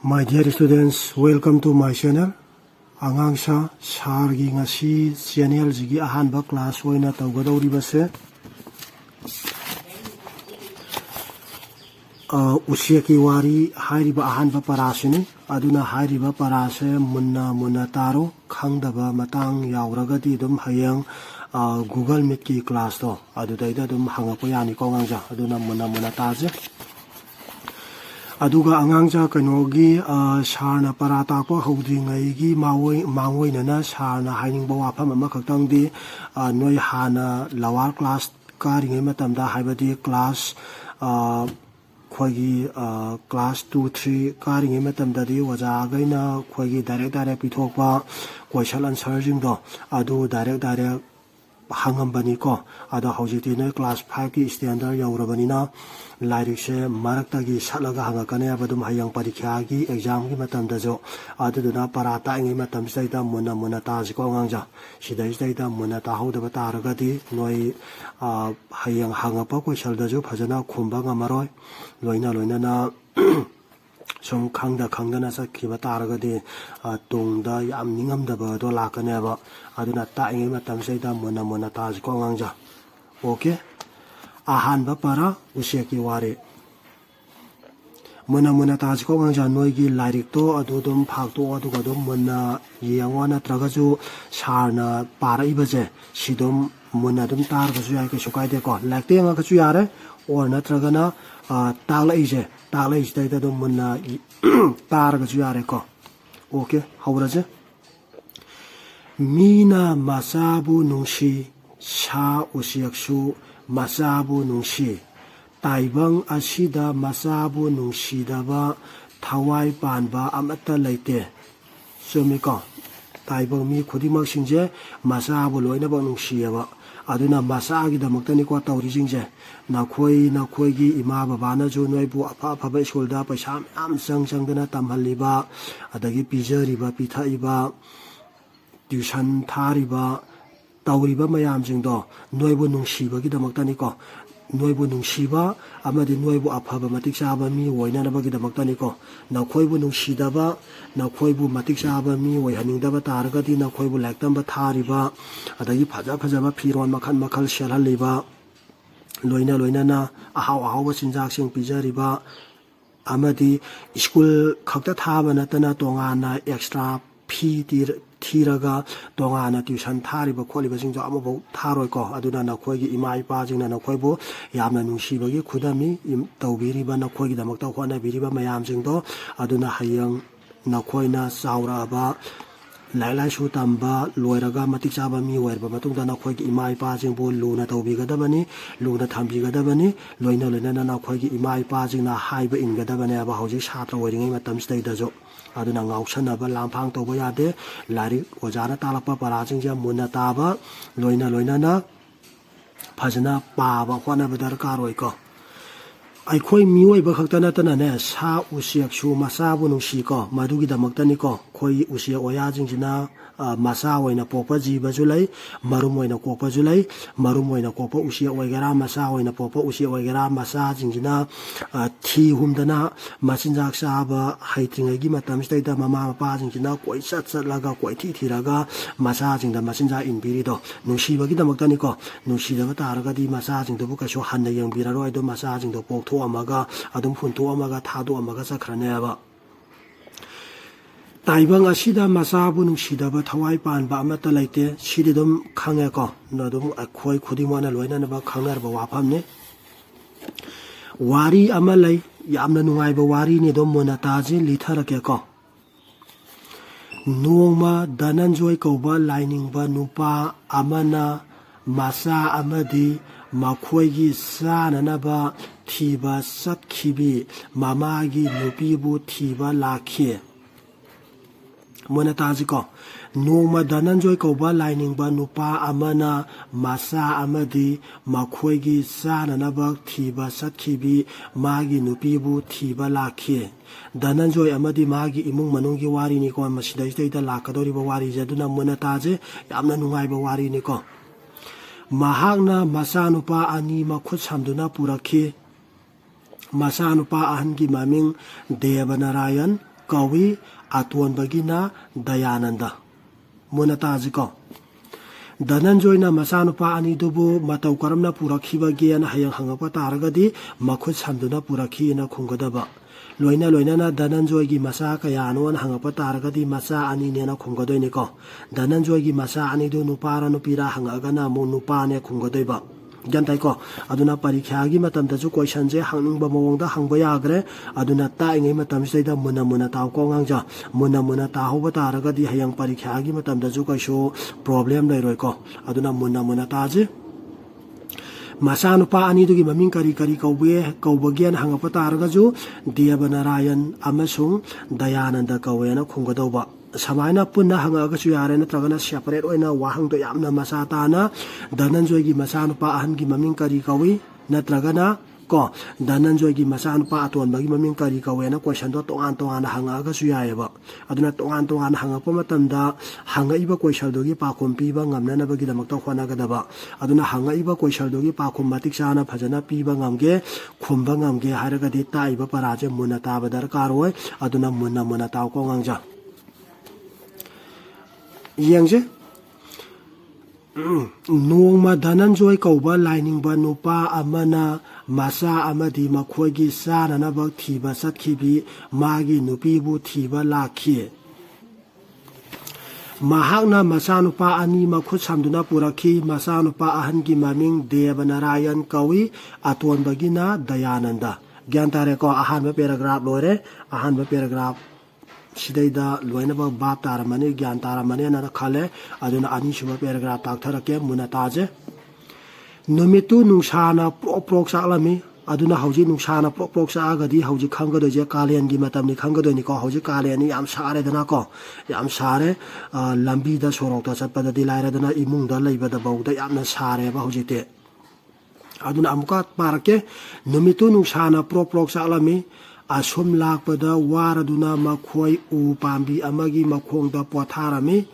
My dear students, welcome to my channel. Angang sa sargi ngasi channel jigi ahanba class oina tawgadori base. Uchecki wari hairiba ahanba parasini aduna hairiba parase munna taro khangdaba matang yauragadi dum hayang Google Meet ki class to adudaida dum hangapo yani ko ngangja aduna munna taje. Aduga angangja kanogi sarna parata ko hodringai gi mawoi nana sarna haining bawa pham ama khaktang di noi hana lower class karingai matamda haibadi class khoigi class 2 3 karingai matamda di waja gaina khoigi direct pithokpa question answer jing do adu direct hangambani ko ada hojiti noi class 5 ki standard yaurabani na Lyric se maraktagi salaga hangakane abadum hayang parikha gi exam gi matamda jo aduduna parata ngi matam saida muna taj ko ngangja sidai saida muna ta hoda bataragadi noi hayang hangapa ko salda jo phajana khumba ngamaroi loina na som khangda na sakhi bataragadi tungda yam ningamda ba do lakane ba aduna ta ngi matam saida muna taj ko ngangja okay ahanba para uchecki wari muna taj ko ngangja noigi lyric to adudum phak to aduga dum muna yangwana tragaju sarna para ibaje sidum muna dum tar ga ju ai ke sukai de ko lakte nga ga ju yare or na tragana taglai je da dum muna tar ga ju yare ko okay hawraje mina masabu nungshi sa usiaksu masabu nungshi taibang asida masabu nungshi daba thawai panba amata laite sumiko taibang mi khudimak singje masabu loina ba nungshi ba aduna masagi damakta ni ko tawri singje nakhoi gi ima baba na ju noi bu apha ba school da paisa am sang dana tamhaliba adagi pijari ba pithai ba tuition thari ba tawriba mayam jingdo noibu nungsiba gi damaktani ko noibu nungsiba amadi noibu aphaba matik saba mi woina na bagi damaktani ko na khoibu nungsidaba na khoibu matik saba mi woi haningdaba taragadi na khoibu laktamba thariba adagi phaja ba phiron makhal shelhaliba loina na ahaw sinjak sing pijariba amadi school khakta thaba natana tongana extra fee thiraga tongana tuition thariba kholiba singjo amabo tharoi ko aduna na khoigi ima ipa jingna na khoibo yamna nungsibagi khudami tawbiriba na khoigi damakta khona biriba mayam jingdo aduna hayang na khoina sauraba lailai su tamba loiraga matik chaba mi werba matungda na khoigi ima ipa jingbo luna tawbigadabani luna thambigadabani loina na khoigi ima ipa jingna haiba ingadabani aba hauji satra weringai matam staida jo aduna ngausanaba lamphang toba yade lari ojana talapa parajingja muna taba loina na phajana paba khwana badar karoi ko aikhoi mioi ba khaktana tana ne sa usiak su masabu nungsi ko madugi damaktani ko khoi usia oya jingjina masa oina popa jiba julai marum oina kopa julai marum oina kopa usia oigara masa oina popa usia oigara masa jingjina thi humdana machinjak saba haitringai gi matam staida mama pa jingjina koi chat laga koi thiraga masa jingda machinja inbiri do nungsiba gi damaktani ko nungsidaba taraga di masa jingdo bu kaso hanna yang biraro do masa jingdo pokto amaga adum phunto amaga thado amaga sakhrane ba taibang asida masabu nungsidaba thawai panba amata laite sididum khange ko nodum akhoi khudimana loina na ba khangnar ba wafam ne wari amalai yamna nungai ba wari ni dom mona taji litharake ko nongma dananjoi ko ba lining ba nupa amana masa amadi makhoi gi sanana ba thiba satkhibi mamagi nupibu thiba lakhe monataji ko noma dananjoi ko ba lining ba nupa amana masa amadi makhoi gi sanana ba thiba satkhibi magi nupibu thiba lakhe dananjoi amadi magi imung manunggi wari ni ko masidai da lakadori ba wari jaduna monataje yamna nungai ba wari ni ko mahakna masanupa ani makhut samduna purakhi masanupa ahangi maming Devanarayan kawi atonbagina Dayananda muna tajiko Dhananjoy na masanupa anidubu matau karamna purakhiba na hayang hangapa taragadi makhut samduna purakhi na khungadaba loina na Dhananjoy gi masa kaya anuan hangapa taragadi masa ani ne na khungadoi ni ko Dhananjoy gi masa anidu nupara nupira hangagana mu nupa ne khungadoi ba jantai ko aduna parikha gi matam da ju question je hangning ba mawong da hangba yagre aduna ta ingai matam seida muna taw ko ngangja muna ta hoba taragadi hayang parikha gi matam da ju ka sho problem lai roi ko aduna muna ta je masanupa ani dugi maming kari kaubagian hangapa targa ju Devanarayan amasung Dayananda kawena khungadauba samaina punna hangaga su yare na tragana separate oina wahang to yamna masatana Dhananjoy gi masanupa ahan gi maming kari kawi na tragana ko Dhananjoy gi masanupa aton bagi maming kari kawena question do tongan hangaga su yayeba aduna tongan hangapa matamda hangaiba question do gi pakhom piba ngamna na bagi damak to khwana gadaba aduna hangaiba question do gi pakhom matik sana phajana piba ngamge khumba ngamge haraga de taiba paraje muna ta badar karoi aduna muna taw ko ngangja yangje nongma Dhananjoy kauba lining ba nupa amana masa amadi makhoigi sana na bak thiba satkibi magi nupi bu thiba lakhi mahakna masanupa ani makhut samduna purakhi masanupa ahan gi maming Devanarayan kawi aton bagina Dayananda gyantare ko ahan ba paragraph lore ahan ba paragraph sidaida loina ba bab taramani gyan taramani na khale aduna ani shuba paragraph takthara muna taje numitu nungsana prok salami aduna hauji nungsana prok sa agadi hauji khangado je kalian gi matam ni khangado ni ko hauji kalian ni yam sare dana ko yam sare lambi da sorok ta chappada di laira dana imung da leiba da bauda yamna sare ba hauji te aduna amuka parake numitu nungsana prok salami asum lakpada waraduna makhoi u pambi amagi makhongda potharami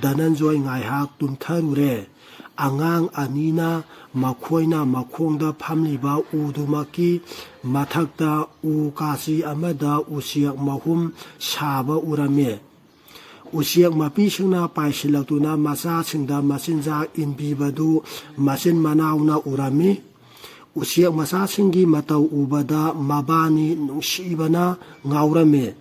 Dhananjoy ngaihak tumtharure angang anina makhoina makhongda phamliba udumaki mathakta u kasi amada usiak mahum saba urame usiak mapi singna paisilaktuna masa singda masinja inbibadu masin manauna urami usiak masa singi matau ubada mabani nungsibana ngaurame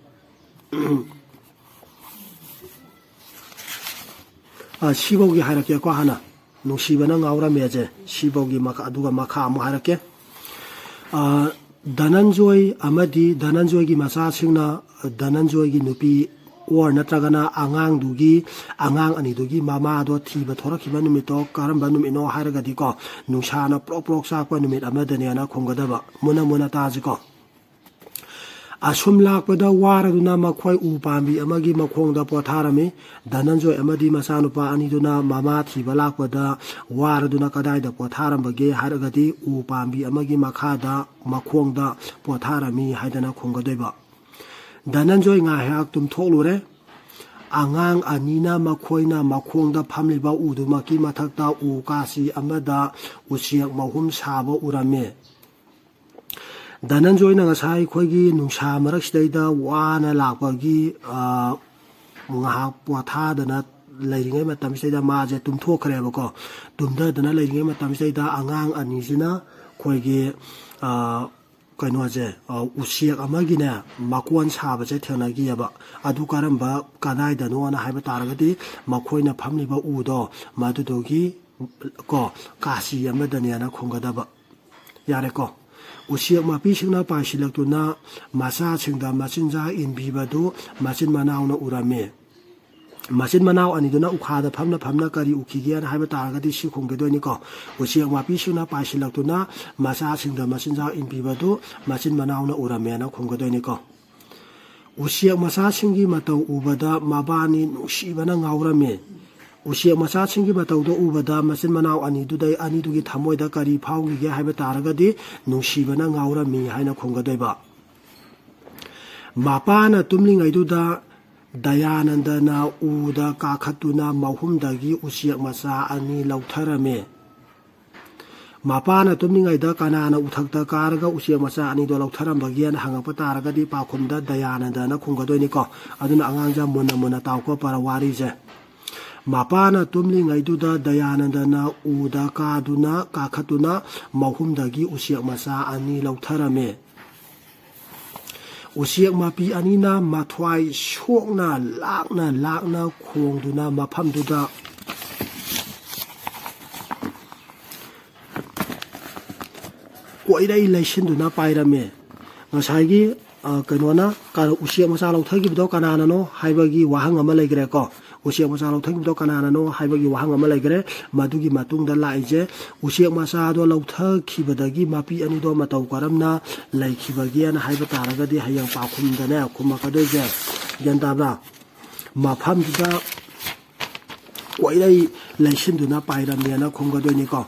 sibogi harake ko hana nungsibana ngaurame je sibogi maka aduga makha amu harake Dhananjoy amadi Dhananjoy gi masa singna Dhananjoy gi nupi or natragana angang ani dugi mama do thiba thorakhiba numito karamba numino haragadi ko nungsana prok sakpa numit amadani ana khongadaba muna tajiko asum lakpada waraduna makhoi u pambi amagi makhongda potharami Dhananjoy amadi masanupa ani duna mama thiba lakpada waraduna kadaida potharambage haragadi u pambi amagi makhada makhongda potharami haidana khongadoiba Dhananjoy ngaihak tumtholure angang anina makhoina makhongda phamliba udumaki mathakta u kasi amada usiak mahum saba urame Dhananjoy na ngasai khoigi nungsa marak sidaida wana lakpagi ngahak pothadana leiringai matam sidaida maje tumthokreba ko tumdadana leiringai matam sidaida angang anisina khoigi kainoje usiak amagine makwan sabaje thenagiyaba adu karamba kadaida no na haiba taragadi makhoina phamliba udo madudogi ko kasi amadani ana khongadaba yare ko usiak mapi singna paisilaktuna masa singda machinja inbibadu machin manauna urame machin manau aniduna ukhada phamna kari ukhigian haiba taragadi si khonggedoini ko usiak mapi singna paisilaktuna masa singda machinja inbibadu machin manauna urame na khonggedoini ko usiak masa singi matau ubada mabani nusibana ngaurame usiak masa singi matau do ubada machin manau anidugi thamoida kari phaugi haiba taragadi nusibana ngaurami haina khonggedoiba mapana tumlingaiduda Dayananda na uda kakhatuna mahumdagi usiak masa ani lautharame Mapana tumningayda kanana uthakta karaga usiak macha ani do lautharaambagi hangakpa taragadi pakhumda Dayanandana khunggadoini ko aduna angangja muna tawko para wari je Mapana tumlingayduda Dayanandana uda kaduna kakhatuna mahumdagi usiak macha ani lautharame usiak mapi anina mathwai shokna lakna khongduna maphamduda koirai laisinduna pairame ngasagi kanona ka usiak macha lauthagibdo kanana no haibagi wahang ama laigre ko usiak macha lauthagibdo kanana no haibagi wahang ama laigre madugi matungda laije usiak macha do lauthakibadagi mapi ani do matau karamna laikibagi ana haiba taragadi hayang pakhumdane khumakadege gandabra maphamda koirai laisinduna pairame na khunggadoini ko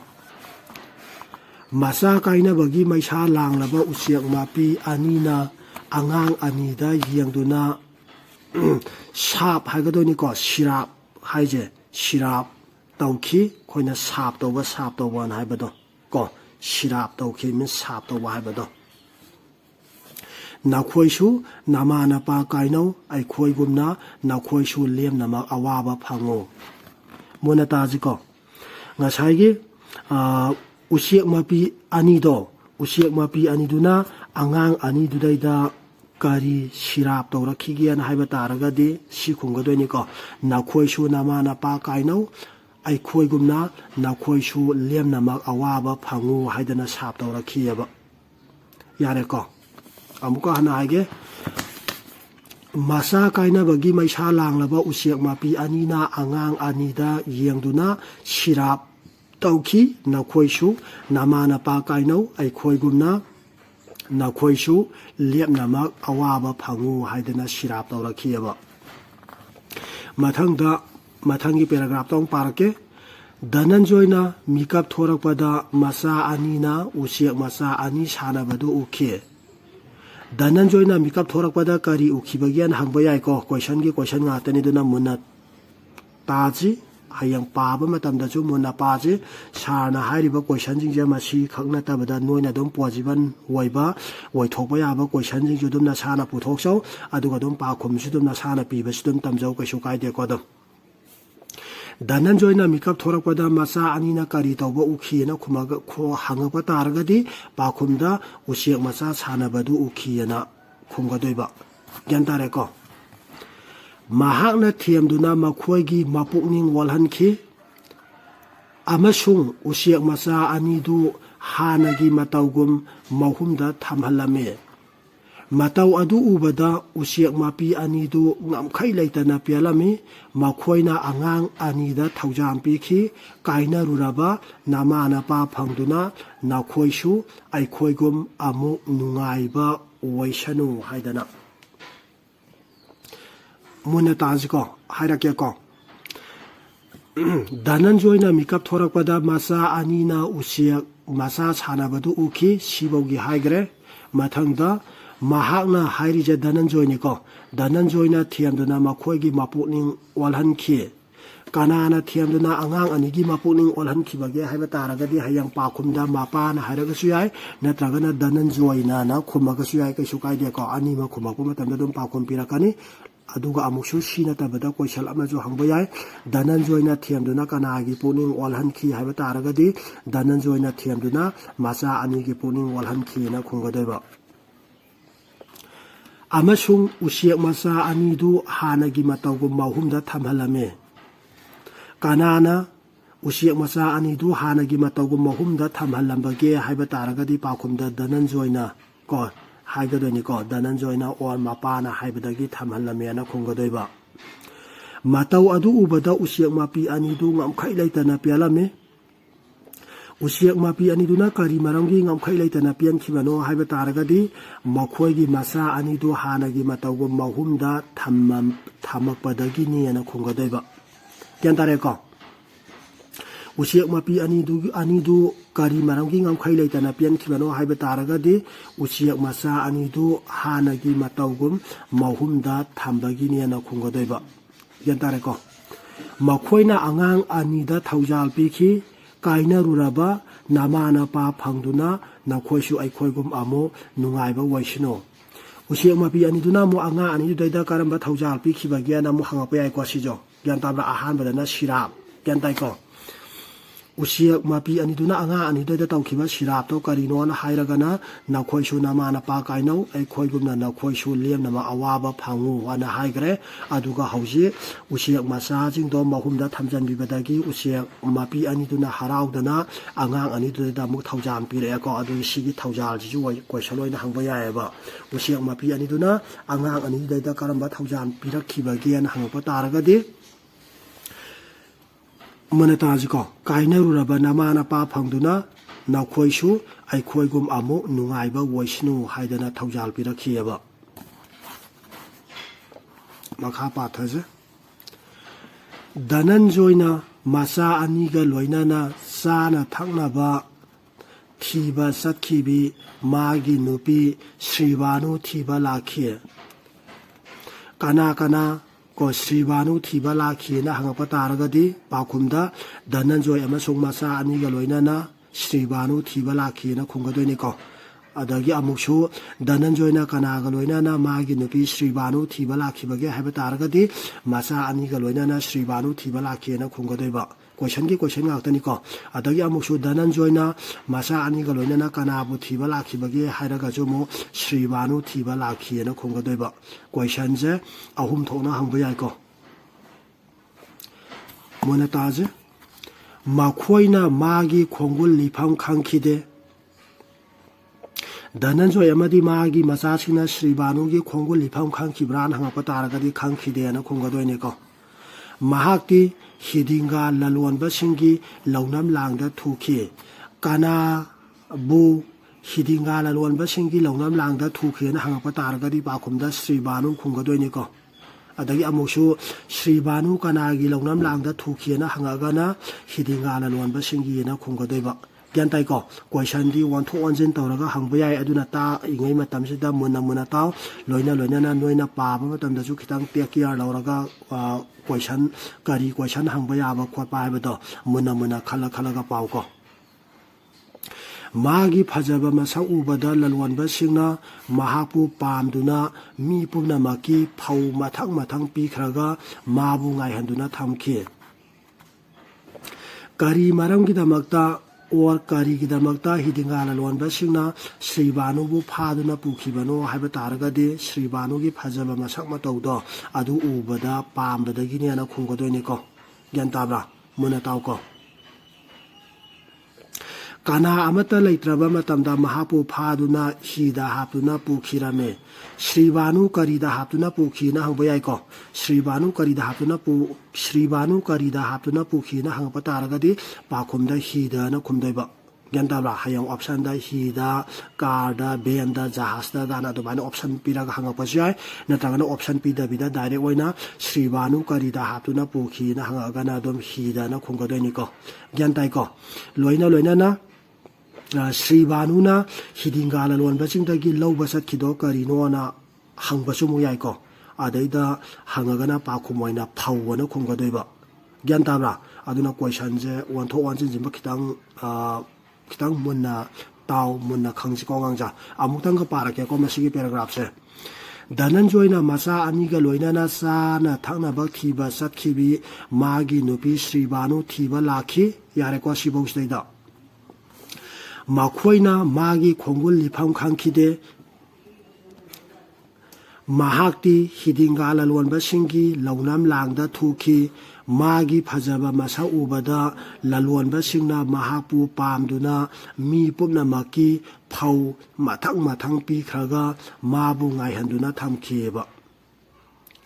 Masa kaina bagi maisa langlaba usiak mapi anina angang anida yengduna sap haigadoni ko sirap haije sirap tawki khoina sap tawba haibado ko sirap tawki min sap tawba haibado nakhoisu namana pa kaino ai khoigumna nakhoisu lemnama awaba phango monataji ko ngasaigi usiak mapi aniduna angang anidudaida kari sirap tawrakhigian haiba taragadi si khunggadoini ko nakhoisu namana pa kaino ai khoigumna nakhoisu lemnamak awaba phangu haidana sap tawrakhiyaba yare ko amuka hana haige masa kaina bagi maisa langlaba usiak mapi anina angang anida yengduna sirap tawki nakhoisu namana pa kaino ai khoigumna nakhoisu lepnamak awaba phangu haidana sirap tawrakhiyaba mathangi paragraph tong parake Dananjoyna mikap thorakpada masa anina usiak masa ani sanabadu ukhe Dananjoyna mikap thorakpada kari ukhibagian hangbayai ko question ngatani duna munna taji hayang paba matamdachu muna paji sarna hairiba question jingje masi khakna tabada noina dum pojiban woiba woithokba yaba question jingju dum na sana puthokso aduga dum pa khumsu dum na sana piba sudum tamjau kaisu kaide ko dum Dananjoyna mikap thorakpada masa anina kari tawba ukhiyana khumaga kho hangaba taragadi pakhumda usiak macha sanabadu ukhiyana khumgadoiba gyantare ko Mahakna thiamduna makhoigi mapukning walhankhi amasung usiak macha anidu hanagi matawgum mahumda thamhalame matau adu ubada usiak mapi anidu ngamkhai leitana pialami makhoina angang anida thaujam pikhi kaina ruraba namana pa phangduna nakhoisu aikhoigum amu nungaiba oisanu haidana Munataji ko hairake ko Dananjoyna mikap thorakpada masa anina usiak masa sanabadu ukhi sibogi haigre mathangda mahakna hairije Dananjoyni ko Dananjoyna thiamduna makhoigi mapukning walhankhi kanana thiamduna angang anigi mapukning walhankibage haiba taragadi hayang pakhumda mapana hairagasu yai natragana Dananjoyna na khumagasu yai kaisu kaide ko anima khumako matamda dum pakhum pirakani aduga amukshu sina tabada question amaju hangbayai Dananjoyna thiamduna kanagi puning walhankhi haiba taragadi Dananjoyna thiamduna macha anigi puning walhankhi na khunggadaiba amasung usiak macha anidu hanagi matawgum mahumda thamhalame kanana usiak macha anidu hanagi matawgum mahumda thamhalambage haiba taragadi pakhumda Dananjoyna ko haigadoni ko Dananjoyna or mapana haibadagi thamhallamena khunggadoiba matau adu ubada usiak mapi anidu ngamkhai leitana pialame usiak mapi aniduna kari marangi ngamkhai leitana pian khibano haiba taragadi makhoigi masa anidu hanagi matawgum mahumda thamakpadagi ni ana khunggadoiba gyantare ko usiak mapi anidu kari marangi ngamkhai leitana pian khibano haiba taragadi usiak masa anidu hanagi matawgum mahumda thambagi ni ana khunggadoiba gyantare ko makhoina angang anida thaujal pikhi kaina ruraba nama napa phangduna nakhoi aikhoi amu nungaiba waisino usiak mapi aniduna mu anga anidudai karamba thaujal pikhiba na mu hangapa yai ko sijo gyan tabra ahan badana sirap gyan tai ko usiak mapi aniduna anga anidudai tawkhiba sirap to karino na hairagana nakhoi su nama napa kaino aikhoi gumna nakhoi su lemna ma awaba phangu ana haigre aduga hauji usiak masa jing do mahumda thamjan bibadagi usiak mapi aniduna haraudana anga anidudai da mu thaujam pire ko adu sigi thaujal ji ju question na hangba yaeba usiak mapi aniduna anga anidudai da karamba thaujam pirakhiba gen hangpa taragadi manataji ko kainaruraba nama napa phangduna nakhoi su aikhoi gum amu nungaiba waisnu haidana thaujal pirakhiaba makha pathaje Dananjoyna masa aniga loinana sana thaknaba thiba sakhibi magi nupi Sribanu thiba lakhi kana ko Sribanu thiba lakhi na hangapa taragadi pakhumda Dananjoy amasung masa aniga loinana Sribanu thiba lakhi na khungadoini ko adagi amuksu Dananjoyna kanaga loinana magi nupi Sribanu thiba lakhi bage haiba taragadi masa aniga loinana Sribanu thiba lakhi na khungadoiba question ngakhtani ko adagi amuksu Dananjoyna masa aniga loinana kanabu thiba lakhi bage hairaga jomo Sribanu thiba lakhi na khungadoiba question je ahum thona hangba yai ko monataje makhoina magi khongul lifam khangkhide Dananjoy amadi magi masasina Sribanu gi khongul lifam khangkhibran hangapa taragadi khangkhide na khungadoine ko mahakti hidinga lalonba singi launam langda thukhi kana bu hidinga lalonba singi launam langda thukhi na hangapa taragadi pakhumda Sribanu khungadoine ko adagi amuksu Sribanu kana gi launam langda thukhi na hangagana hidinga lalonba singi na khungadoiba gyan tai ko question di one to one jin tawraga hangba yai aduna ta ingai matam sida muna taw loina na noina pa ba matam da ju khitang tekiar lauraga question kari question hangba ya ba khotpa ba do muna khala ga paw ko magi phajaba masa ubada lalwanba singna mahapu pamduna mi pumna maki phau mathang pikhraga mabu ngai handuna thamkhi kari maramgi damakta or kari gidamakta hidinga lalwanba singna Sribanu bu phaduna pukhibano haiba taragadi Sribanu gi phajaba masak matawdo adu ubada pambadagi ne na khungadoini ko gyan tabra muna taw ko kana amata leitraba matamda mahapu phaduna hida hapuna pukhirame Sribanu karida hapuna pukhina hangbayai ko Sribanu karida hapuna pukhina hangpa taragadi pakhumda hida na khumdaiba gyandabla hayang option da hida karda benda jahasta dana dobana option piraga hangapa jai natagana option pida bida direct oina Sribanu karida hapuna pukhina hangagana dom hida na khungadoini ko gyantai ko loina na Sribanu na hidinga lalwanba singdagi lawba satkido karino na hangbasu mu yai ko adaida hangagana pakhumoina phawwana khungadoiba gyan tabra aduna question je one to one jin jimba kitang munna taw munna khangji ko ngangja amutang ka parake ko masigi paragraph se Dananjoyna masa aniga loinana sana thakna bakhiba satkhibi magi nupi Sribanu thiba lakhi yare ko sibosdaida makhoina magi khongul lifam khangkhide mahakti hidinga lalwanba singi launam langda thukhi magi phajaba masa ubada lalwanba singna mahapu pamduna mi pumna maki phau mathang pikhraga mabu ngai handuna thamkhiba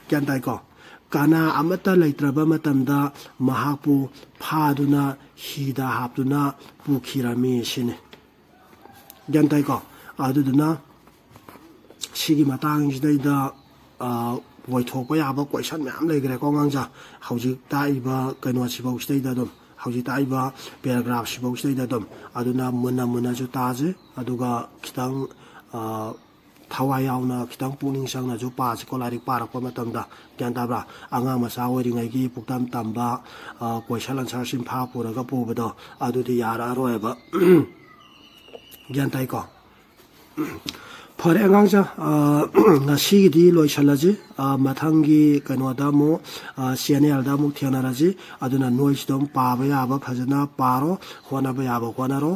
kyantai ko kana amata leitraba matamda mahapu phaduna hida hapduna pukhirami sine gyantai ko aduduna sigi matang jidai waithokpa yaba question myam leigre ko ngangja hauji taiba kaino sibau stai da dom hauji taiba paragraph sibau stai da dom aduna muna ju taje aduga kitang thawai yauna khitang puning sangna ju pa chi ko larik parak pa matamda gyan tabra anga masa oringai gi puktam tamba question answer sim pha puraga pubodo adudi yara roeba gyan tai ko फरे अंगांजा ngasiगidi loisalaji mathangi kanoda mo channel da mo thyanaraji aduna noise dom paba yaba phajana paro hona ba yaba honaro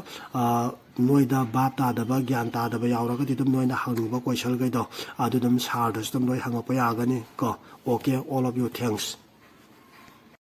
noida bata da ba gyan ta da ba yawra ga didum noina hangni ba question ga do adudum sar da stum loi hanga pa yagani ko okay all of you thanks